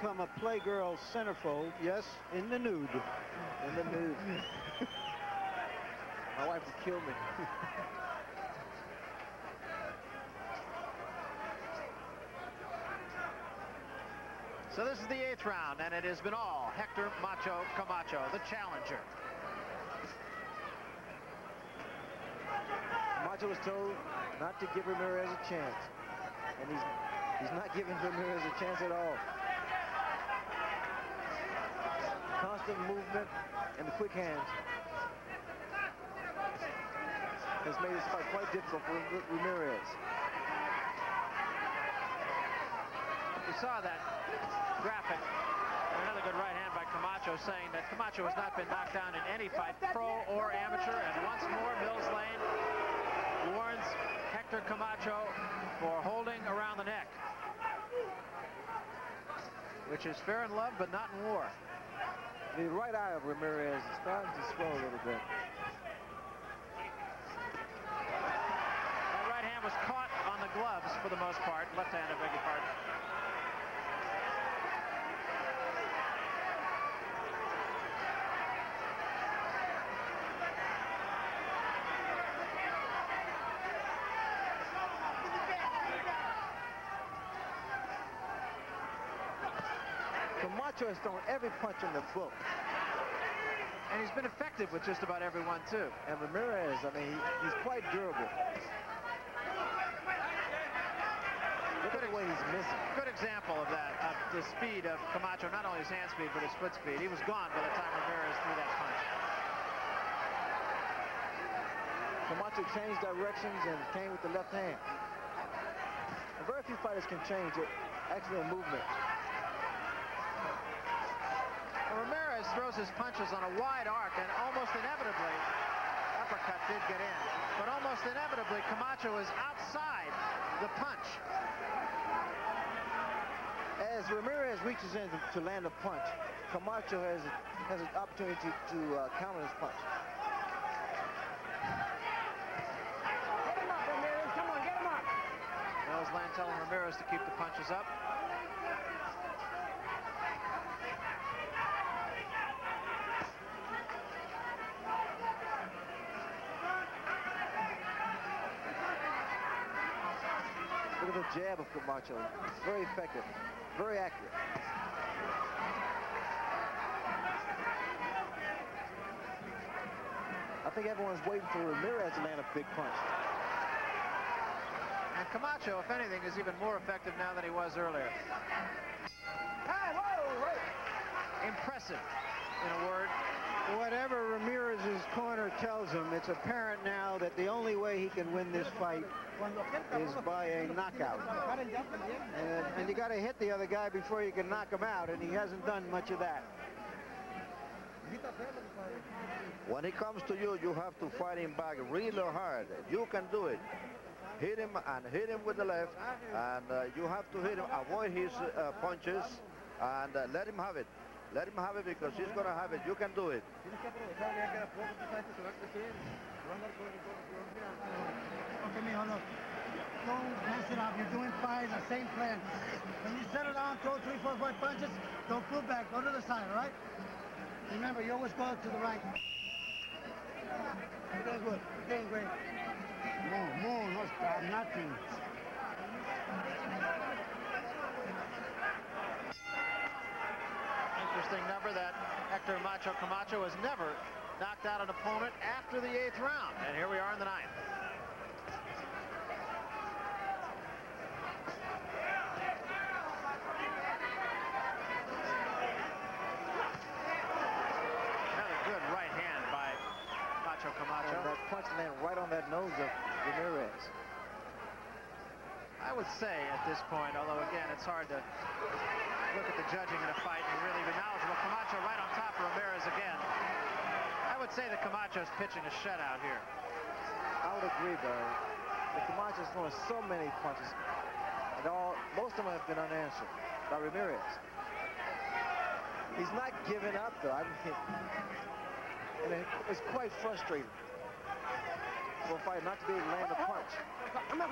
Become a Playgirl centerfold, yes, in the nude. In the nude. My wife would kill me. So this is the 8th round, and it has been all Hector Macho Camacho, the challenger. Macho was told not to give Ramirez a chance, and he's not giving Ramirez a chance at all. Constant movement and the quick hands has made this fight quite difficult for Ramirez. We saw that graphic, and another good right hand by Camacho, saying that Camacho has not been knocked down in any fight, pro or amateur. And once more, Mills Lane warns Hector Camacho for holding around the neck, which is fair in love, but not in war. The right eye of Ramirez is starting to swell a little bit. That right hand was caught on the gloves for the most part. Left hand, I beg your pardon. Camacho has thrown every punch in the book. And he's been effective with just about everyone, too. And Ramirez, I mean, he's quite durable. Look at the way he's missing. Good example of that, of the speed of Camacho, not only his hand speed, but his foot speed. He was gone by the time Ramirez threw that punch. Camacho changed directions and came with the left hand. And very few fighters can change it, actually a movement. Ramirez throws his punches on a wide arc, and almost inevitably, uppercut did get in, but almost inevitably, Camacho is outside the punch. As Ramirez reaches in to land a punch, Camacho has an opportunity to counter his punch. Get him up, Ramirez. Come on, get him up. Mills Lane telling Ramirez to keep the punches up. Look at the jab of Camacho. Very effective, very accurate. I think everyone's waiting for Ramirez to land a big punch. And Camacho, if anything, is even more effective now than he was earlier. Hey, whoa, whoa. Impressive, in a word. Whatever Ramirez's corner tells him, it's apparent now that the only way he can win this fight is by a knockout. And you got to hit the other guy before you can knock him out, and he hasn't done much of that. When he comes to you, you have to fight him back really hard. You can do it. Hit him and hit him with the left, and you have to hit him, avoid his punches, and let him have it. Let him have it because he's going to have it. You can do it. Okay, mijo, look. Don't mess it up. You're doing fine. The same plan. When you settle down, throw 3, 4, 5 punches, don't pull back. Go to the side, all right? Remember, you always go to the right. You're doing good. You're doing great. More, no stop, nothing. Interesting number that Hector Macho Camacho has never knocked out an opponent after the 8th round. And here we are in the 9th. Another good right hand by Macho Camacho. And that punch landed right on that nose of Ramirez. I would say at this point, although again it's hard to look at the judging in a fight and really be knowledgeable. Camacho right on top of Ramirez again. I would say that Camacho's pitching a shutout here. I would agree, Barry. The Camacho's throwing so many punches, and most of them have been unanswered by Ramirez. He's not giving up, though. I mean, it's quite frustrating for a fighter not to be able to land a punch. Come on.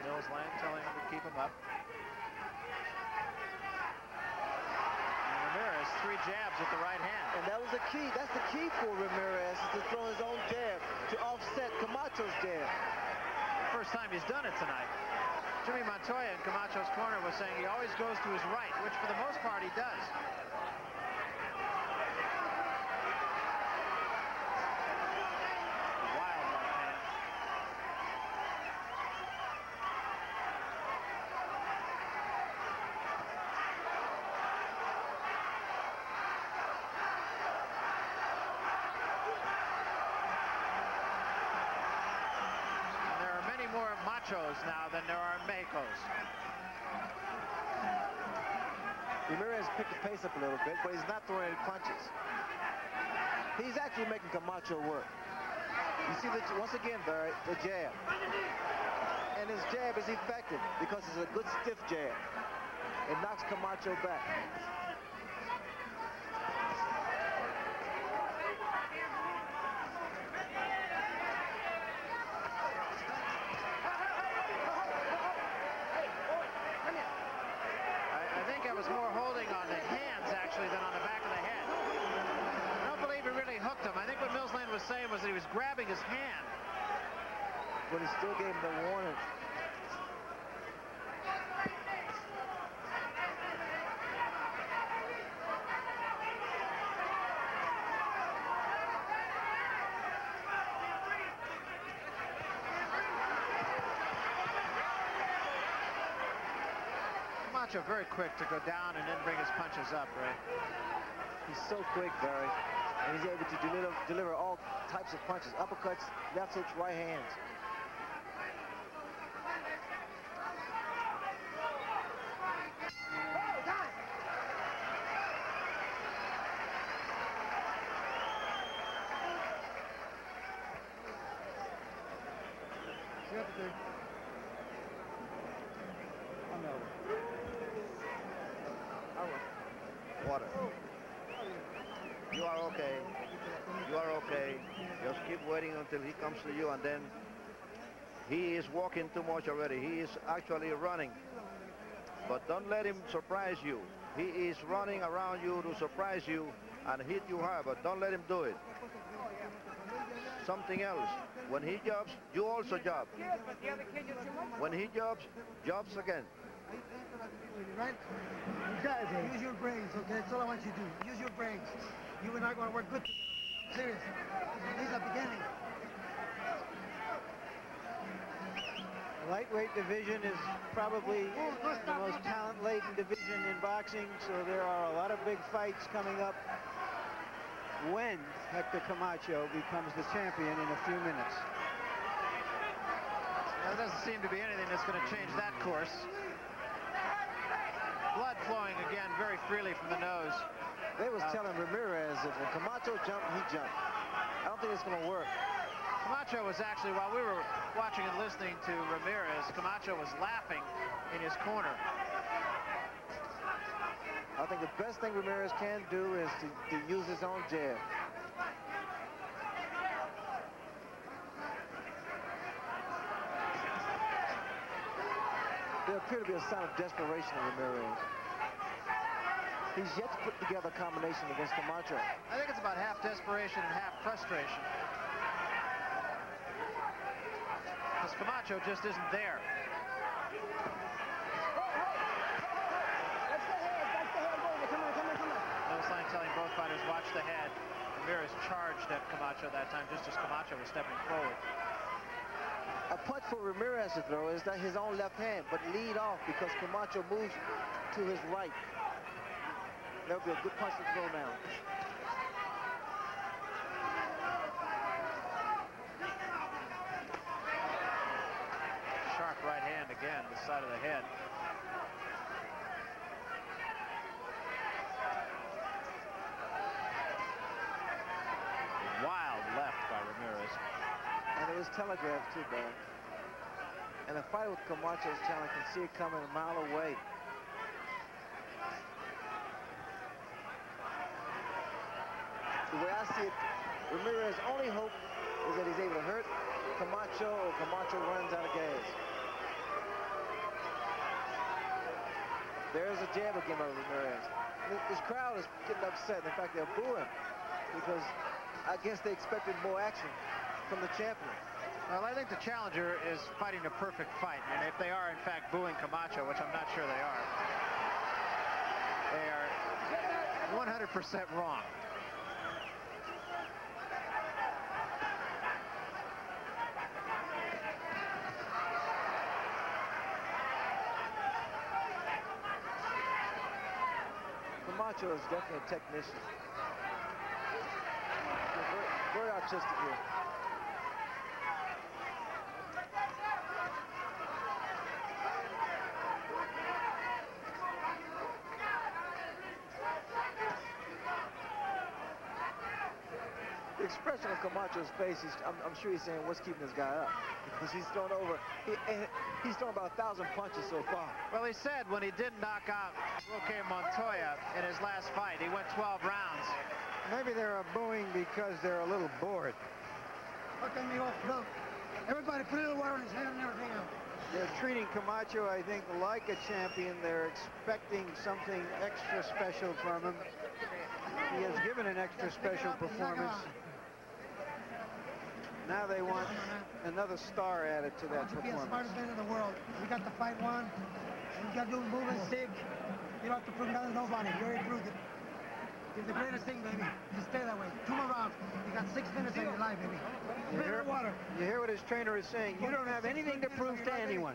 Mills Lane telling him to keep him up. jabs with the right hand. And that was the key. That's the key for Ramirez, is to throw his own jab to offset Camacho's jab. First time he's done it tonight. Jimmy Montoya in Camacho's corner was saying he always goes to his right, which for the most part he does. Wild left hand. More Machos now than there are Mexicos. Ramirez picked the pace up a little bit, but he's not throwing any punches. He's actually making Camacho work. You see, once again, Barry, the jab. And his jab is effective because it's a good stiff jab. It knocks Camacho back. More holding on the hands actually than on the back of the head. I don't believe he really hooked him. I think what Mills Lane was saying was that he was grabbing his hand. But he still gave him the warning. Macho very quick to go down and then bring his punches up, right? He's so quick, Barry. And he's able to deliver all types of punches. Uppercuts, left hooks, right hands. Water. You are okay. You are okay. Just keep waiting until he comes to you, and then he is walking too much already. He is actually running. But don't let him surprise you. He is running around you to surprise you and hit you hard, but don't let him do it. Something else. When he jobs, you also job. When he jobs again. Right? You guys, use your brains, okay? That's all I want you to do. Use your brains. You and I are going to work good together. I'm serious. This is the beginning. The lightweight division is probably the most talent-laden division in boxing, so there are a lot of big fights coming up when Hector Camacho becomes the champion in a few minutes. There doesn't seem to be anything that's going to change that course. Blood flowing again very freely from the nose. They was telling Ramirez if Camacho jumped, he jumped. I don't think it's going to work. Camacho was actually, while we were watching and listening to Ramirez, Camacho was laughing in his corner. I think the best thing Ramirez can do is to use his own jab. There appeared to be a sign of desperation in Ramirez. He's yet to put together a combination against Camacho. I think it's about half desperation and half frustration. Because Camacho just isn't there. Mills Lane telling both fighters, watch the head. Ramirez charged at Camacho that time, just as Camacho was stepping forward. A punch for Ramirez to throw is that his own left hand, but lead off because Camacho moves to his right. That'll be a good punch to throw now. Sharp right hand again, the side of the head. Wild left by Ramirez. And it was telegraphed too, Barry. And a fighter with Camacho's talent can see it coming a mile away. The way I see it, Ramirez's only hope is that he's able to hurt Camacho or Camacho runs out of gas. There's a jab again by Ramirez. This crowd is getting upset. In fact, they're booing because I guess they expected more action from the champion. Well, I think the challenger is fighting a perfect fight, and if they are in fact booing Camacho, which I'm not sure they are 100% wrong. Camacho is definitely a technician. Very artistic here. The expression of Camacho's face, I'm sure he's saying, what's keeping this guy up? Because he's thrown over, he's thrown about 1,000 punches so far. Well, he said when he did knock out Roque Montoya in his last fight, he went 12 rounds. Maybe they're booing because they're a little bored. Look at me off, look. Everybody put a little water in his hand and everything else. They're treating Camacho, I think, like a champion. They're expecting something extra special from him. He has given an extra special performance. Now they want another star added to that performance. Be the smartest man in the world. We got the fight won. You got to do moving stick. You don't have to prove nothing to nobody. You already proved it. You're the greatest thing, baby. Just stay that way. 2 more rounds. You got 6 minutes in your life, baby. You hear what his trainer is saying? You don't have anything to prove to anyone.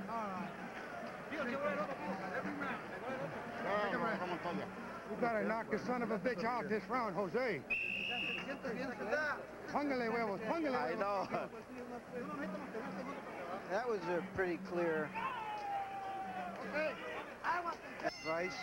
All right. You gotta knock the son of a bitch out this round, Jose. Póngale huevos, póngale I huevos. know. That was a pretty clear advice.